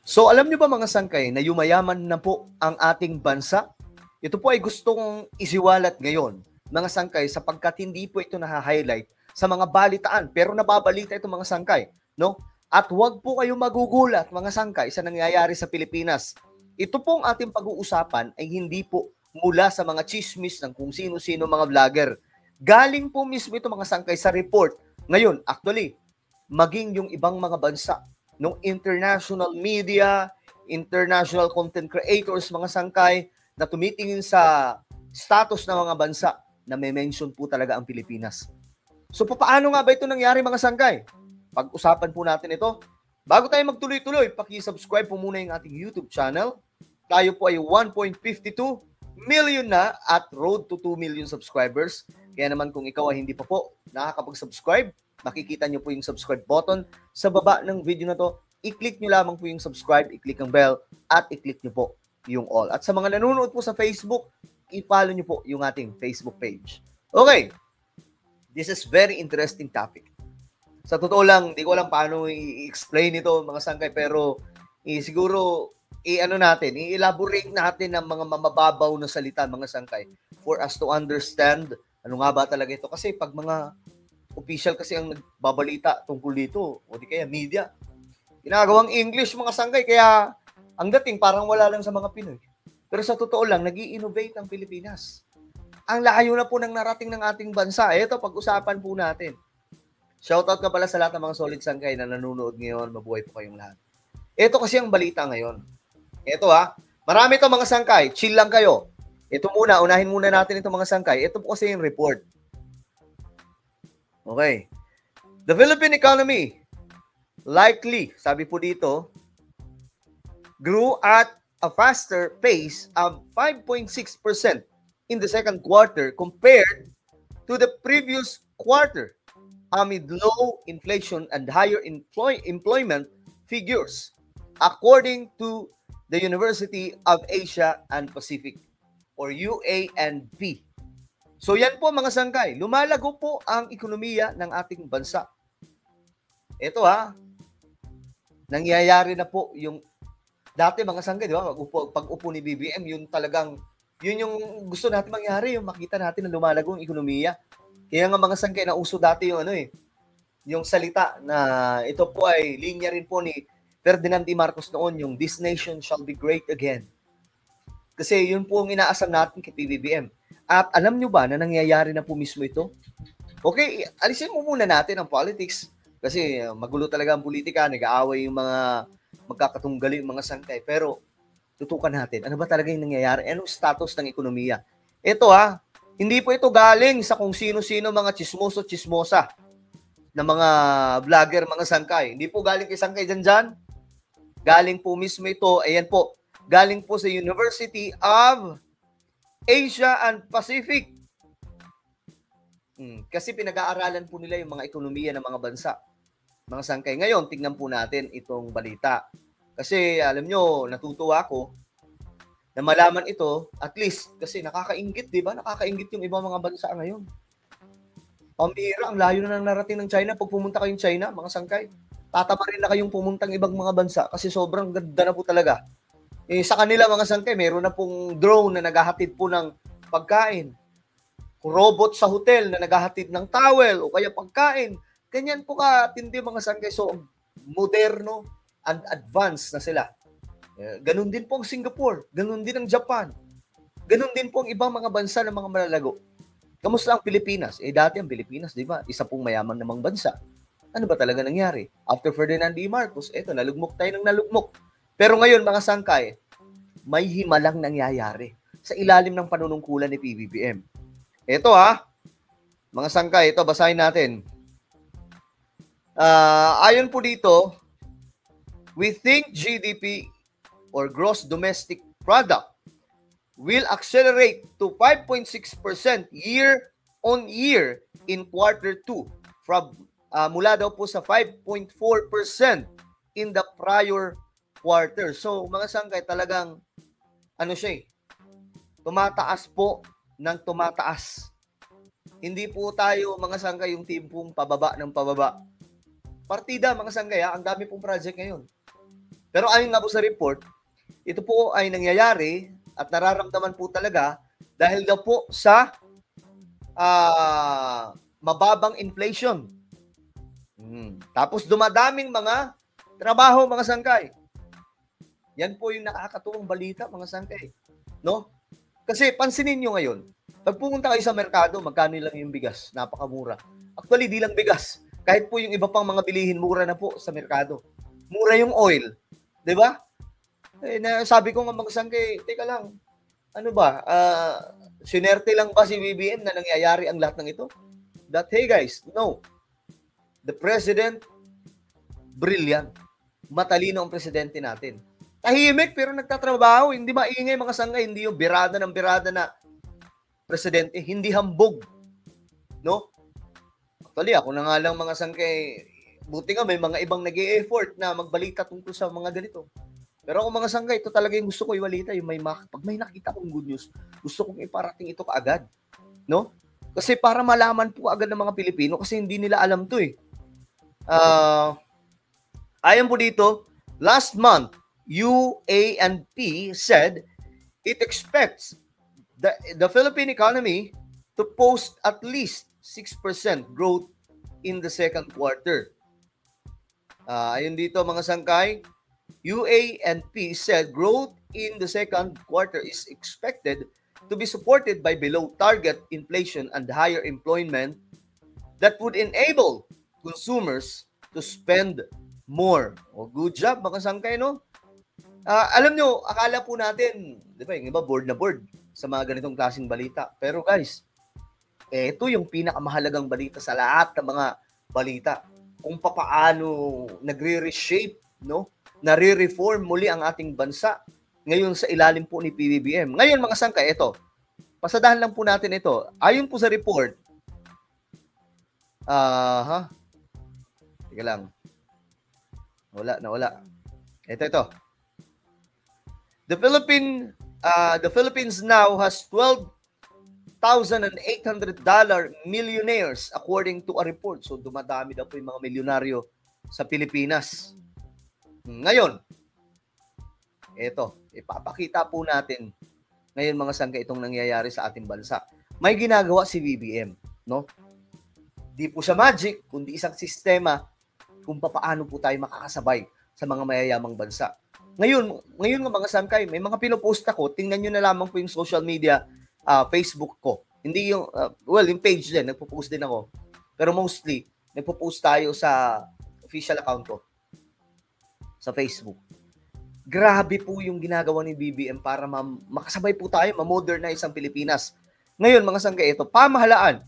So alam nyo ba mga sangkay na yumayaman na po ang ating bansa? Ito po ay gustong isiwalat ngayon, mga sangkay, sapagkat hindi po ito na-highlight sa mga balitaan, pero nababalita ito mga sangkay, no? At huwag po kayo magugulat mga sangkay sa nangyayari sa Pilipinas. Ito pong ating pag-uusapan ay hindi po mula sa mga chismis ng kung sino-sino mga vlogger. Galing po mismo ito mga sangkay sa report. Ngayon, actually, maging yung ibang mga bansa, no, international media, international content creators, mga sangkay, na tumitingin sa status ng mga bansa na may mention po talaga ang Pilipinas. So, paano nga ba ito nangyari mga sangkay? Pag-usapan po natin ito. Bago tayo magtuloy-tuloy, paki-subscribe po muna yung ating YouTube channel. Tayo po ay 1.52 million na at road to 2 million subscribers. Kaya naman kung ikaw ay hindi pa po nakakapag-subscribe, makikita nyo po yung subscribe button sa baba ng video na to. I-click nyo lamang po yung subscribe, i-click ang bell, at i-click nyo po yung all. At sa mga nanonood po sa Facebook, i-follow nyo po yung ating Facebook page. Okay, this is very interesting topic. Sa totoo lang, di ko alam paano i-explain ito mga sangkay, pero siguro i-elaborate natin ng mga mamababaw na salita mga sangkay for us to understand ano nga ba talaga ito. Kasi pag mga official kasi ang nagbabalita tungkol dito, o di kaya media, ginagawang English mga sangkay, kaya ang dating parang wala lang sa mga Pinoy. Pero sa totoo lang, nag-i-innovate ang Pilipinas. Ang layo na po ng narating ng ating bansa. Ito, pag-usapan po natin. Shoutout ka pala sa lahat ng mga solid sangkay na nanonood ngayon. Mabuhay po kayong lahat. Ito kasi ang balita ngayon. Ito marami itong mga sangkay. Chill lang kayo. Ito muna, unahin muna natin itong mga sangkay. Ito po kasi yung report. Okay. The Philippine economy likely, sabi po dito, grew at a faster pace of 5.6% in the second quarter compared to the previous quarter amid low inflation and higher employment figures, according to the University of Asia and Pacific or UANP. So yan po mga sangkay, lumalago po ang ekonomiya ng ating bansa. Ito nangyayari na po yung dati mga sangkay, di ba? Pag-upo ni BBM, yun talagang, yun yung gusto natin mangyari, yung makita natin na lumalago ang ekonomiya. Kaya nga mga sangkay, nauso dati yung yung salita na ito po ay linya rin po ni Ferdinand D. Marcos noon, yung "This nation shall be great again." Kasi yun po ang inaasam natin kay PBBM. At alam nyo ba na nangyayari na po mismo ito? Okay, alisin mo muna natin ang politics. Kasi magulo talaga ang politika, nag-aaway yung mga magkakatunggali, yung mga sangkay. Pero tutukan natin, ano ba talaga yung nangyayari? Anong status ng ekonomiya? Ito hindi po ito galing sa kung sino-sino mga chismoso-chismosa na mga vlogger, mga sangkay. Hindi po galing kay sangkay dyan. Galing po mismo ito, ayan po, galing po sa University of Asia and Pacific. Kasi pinag-aaralan po nila yung mga ekonomiya ng mga bansa. Mga sangkay. Ngayon, tingnan po natin itong balita. Kasi alam nyo, natutuwa ako na malaman ito, at least, kasi nakakaingit, di ba? Nakakaingit yung ibang mga bansa ngayon. Pambira, ang layo na ng narating ng China. Pag pumunta kayong China, mga sangkay, tatama rin na kayong pumuntang ibang mga bansa kasi sobrang ganda na po talaga. Sa kanila mga sangkay, meron na pong drone na naghahatid po ng pagkain. Robot sa hotel na naghahatid ng towel o kaya pagkain. Ganyan po katindi mga sangkay. So, moderno and advanced na sila. Ganun din po ang Singapore. Ganun din ang Japan. Ganun din po ang ibang mga bansa ng mga malalago. Kamusta ang Pilipinas? Dati ang Pilipinas, di ba? Isa pong mayaman namang bansa. Ano ba talaga nangyari? After Ferdinand D. Marcos, nalugmok tayo ng nalugmok. Pero ngayon, mga sangkay, may himalang nangyayari sa ilalim ng panunungkulan ni PBBM. Ito mga sangkay, ito, basahin natin. Ayon po dito, we think GDP or Gross Domestic Product will accelerate to 5.6% year-on-year in quarter 2 from mula daw po sa 5.4% in the prior quarter. So, mga sangkay, talagang tumataas po ng tumataas. Hindi po tayo, mga sangkay, yung tipong pababa ng pababa. Partida, mga sangkay, ang dami pong project ngayon. Pero ayon nga po sa report, ito po ay nangyayari at nararamdaman po talaga dahil daw po sa mababang inflation. Tapos dumadaming mga trabaho, mga sangkay. Yan po yung nakakatuwang balita, mga sangkay. No? Kasi pansinin nyo ngayon, pag pumunta kayo sa merkado, magkano lang yung bigas? Napakamura. Actually, di lang bigas. Kahit po yung iba pang mga bilihin, mura na po sa merkado. Mura yung oil. Di ba? Sabi ko nga mga sangkay, teka lang, ano ba? Sinerte lang ba si BBM na nangyayari ang lahat ng ito? That, hey guys, no. The President, brilliant. Matalino ang presidente natin. Tahimik pero nagtatrabaho, hindi maingay mga sangkay, hindi yung birada ng birada na presidente, hindi hambog. No? Actually, ako na nga lang mga sangkay, buti nga may mga ibang nag-e-effort na magbalita tungkol sa mga ganito. Pero ako mga sangkay, ito talaga yung gusto ko ibalita, yung pag may nakita kong good news, gusto kong iparating ito kaagad. No? Kasi para malaman po agad ng mga Pilipino kasi hindi nila alam to eh. Ayon po dito, last month, UANP said it expects the Philippine economy to post at least 6% growth in the second quarter. Ayon dito mga sangkay, UANP said growth in the second quarter is expected to be supported by below target inflation and higher employment that would enable consumers to spend more. Good job mga sangkay, no? Alam nyo, akala po natin, di ba, yung iba board na board sa mga ganitong klaseng balita. Pero guys, ito yung pinakamahalagang balita sa lahat ng mga balita. Kung papaano nagre-reshape, no? Nare-reform muli ang ating bansa ngayon sa ilalim po ni PBBM. Ngayon mga sangkay, ito. Pasadahan lang po natin ito. Ayon po sa report, Teka lang. Nawala. Ito. The Philippines now has $12,800 millionaires according to a report. So dumadami daw po yung mga milyonaryo sa Pilipinas. Ngayon, ipapakita po natin ngayon mga sangkay itong nangyayari sa ating bansa. May ginagawa si BBM, no? Di po siya magic, kundi isang sistema kung paano po tayo makakasabay sa mga mayayamang bansa. Ngayon ng mga sangkay, may mga pinopost ako, tingnan nyo na lamang po yung social media, Facebook ko. Hindi yung, yung page din, nagpo-post din ako. Pero mostly, nagpo-post tayo sa official account ko sa Facebook. Grabe po yung ginagawa ni BBM para makasabay po tayo, ma-modernize ang Pilipinas. Ngayon, mga sangkay, ito, pamahalaan,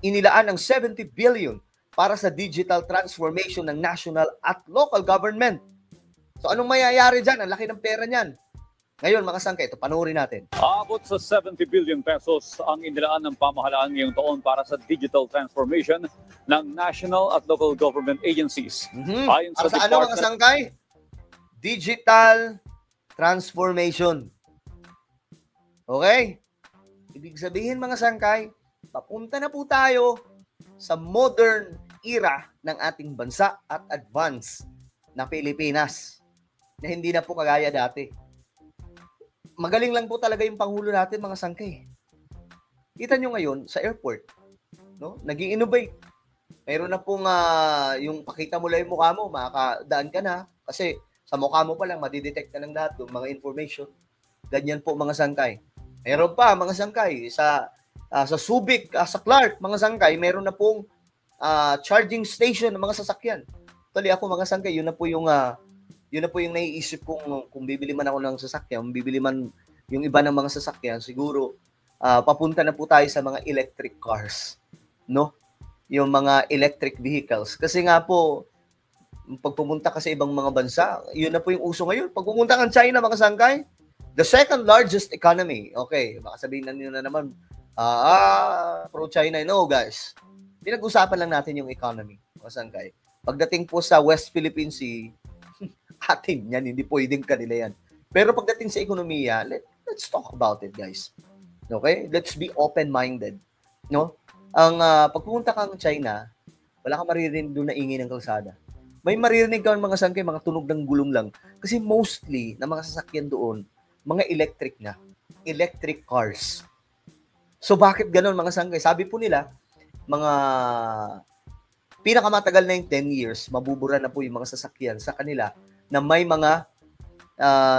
inilaan ang 70 billion para sa digital transformation ng national at local government. So anong mayayari dyan? Ang laki ng pera niyan. Ngayon, mga sangkay, ito, panoorin natin. Aabot sa 70 billion pesos ang inilaan ng pamahalaan ngayong taon para sa digital transformation ng national at local government agencies. Ayon sa ano mga sangkay? Digital transformation. Okay? Ibig sabihin mga sangkay, papunta na po tayo sa modern era ng ating bansa at advanced na Pilipinas na hindi na po kagaya dati. Magaling lang po talaga yung Pangulo natin mga sangkay. Kita nyo ngayon sa airport, no? Nag-i-innovate. Mayroon na pong yung pakita mo lang yung mukha mo, makakadaan ka na kasi sa mukha mo pa lang madidetect na ng lahat yung mga information. Ganyan po mga sangkay. Mayroon pa mga sangkay sa Subic, sa Clark, mga sangkay, meron na pong charging station ng mga sasakyan. Actually ako mga sangkay, yun na po yung naiisip kong kung bibili man ako ng sasakyan, bibili man yung iba ng mga sasakyan, siguro papunta na po tayo sa mga electric cars, no? Yung mga electric vehicles. Kasi nga po, pag pumunta ka sa ibang mga bansa, yun na po yung uso ngayon. Pag pumunta kang China, mga sangkay, the second largest economy. Okay, baka sabihin na nyo na naman, pro-China. No, guys. Pinag-usapan lang natin yung economy, mga sangkay. Pagdating po sa West Philippine Sea, atin yan, hindi pwedeng kanila yan. Pero pagdating sa ekonomiya, let's talk about it, guys. Okay? Let's be open-minded. No? Ang pagpunta kang China, wala kang maririnig doon na ingay ng kalsada. may maririnig ka mga sangkay, mga tunog ng gulong lang. Kasi mostly na mga sasakyan doon, mga electric na. Electric cars. So bakit ganun mga sangkay? Sabi po nila, mga pinakamatagal na yung 10 years, mabubura na po yung mga sasakyan sa kanila na may mga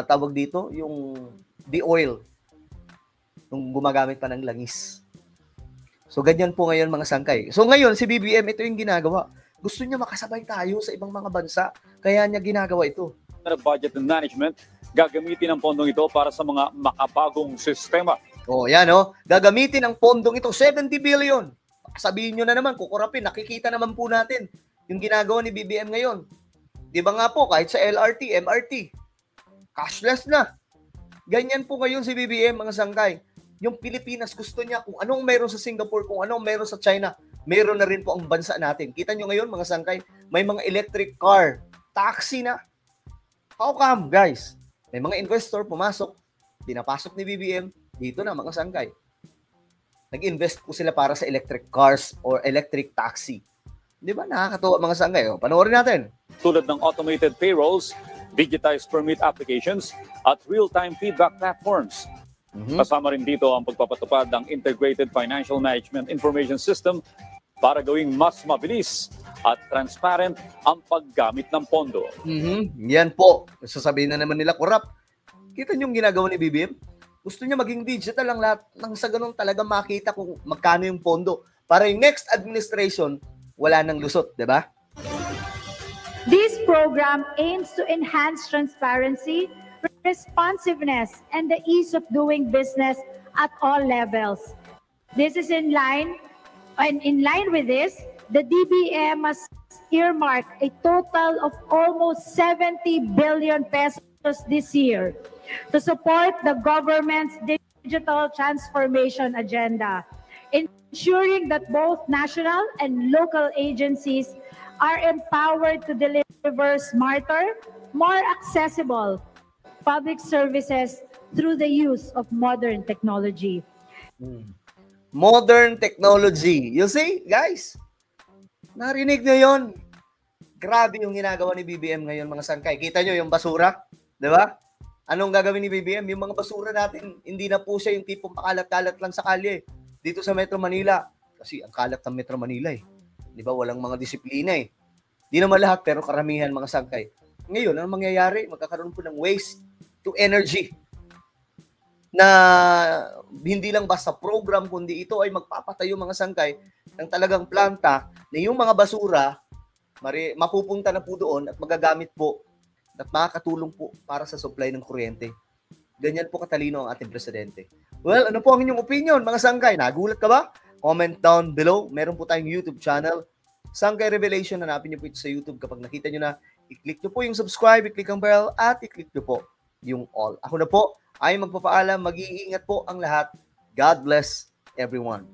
tawag dito, yung de-oil, yung gumagamit pa ng langis. So ganyan po ngayon mga sangkay. So ngayon si BBM, ito yung ginagawa. Gusto niya makasabay tayo sa ibang mga bansa, kaya niya ginagawa ito. Budget and management, gagamitin ang pondong ito para sa mga makabagong sistema. Yan gagamitin ang pondong ito, 70 billion. Sabihin nyo na naman, kukurapin, nakikita naman po natin yung ginagawa ni BBM ngayon. Di ba nga po, kahit sa LRT, MRT, cashless na. Ganyan po ngayon si BBM, mga sangkay. Yung Pilipinas, gusto niya kung anong meron sa Singapore, kung anong meron sa China, meron na rin po ang bansa natin. Kita nyo ngayon, mga sangkay, may mga electric car, taxi na. How come, guys? May mga investor pumasok, pinapasok ni BBM, dito na, mga sangkay. Nag-invest po sila para sa electric cars or electric taxi. Di ba? Nakakatuwa mga sangkay. Panoorin natin. Tulad ng automated payrolls, digitized permit applications, at real-time feedback platforms. Kasama rin dito ang pagpapatupad ng Integrated Financial Management Information System para gawing mas mabilis at transparent ang paggamit ng pondo. Yan po. Sasabihin na naman nila, korap. Kita niyo yung ginagawa ni BBM? Gusto niya maging digital ang lahat nang sa ganun talaga makita kung magkano yung pondo. Para yung next administration, wala nang lusot, di ba? This program aims to enhance transparency, responsiveness, and the ease of doing business at all levels. This is in line with this, the DBM has earmarked a total of almost 70 billion pesos this year to support the government's digital transformation agenda, ensuring that both national and local agencies are empowered to deliver smarter, more accessible public services through the use of modern technology. Modern technology. You see, guys? Narinig nyo yun? Grabe yung ginagawa ni BBM ngayon, mga sangkay. Kita nyo yung basura? Di ba? Anong gagawin ni BBM? Yung mga basura natin, hindi na po siya yung tipong pakalat-kalat lang sa kalye. Dito sa Metro Manila. Kasi ang kalat ng Metro Manila eh. Di ba? Walang mga disiplina eh. Di naman lahat, pero karamihan mga sangkay. Ngayon, anong mangyayari? Magkakaroon po ng waste to energy na hindi lang basta program, kundi ito ay magpapatayo mga sangkay ng talagang planta na yung mga basura mapupunta na po doon at magagamit po at makakatulong po para sa supply ng kuryente. Ganyan po katalino ang ating presidente. Well, ano po ang inyong opinion, mga sangkay? Nagulat ka ba? Comment down below. Meron po tayong YouTube channel, Sangkay Revelation. Hanapin niyo po ito sa YouTube. Kapag nakita niyo na, i-click niyo po yung subscribe, i-click ang bell, at i-click niyo po yung all. Ako na po ay magpapaalam. Mag-iingat po ang lahat. God bless everyone.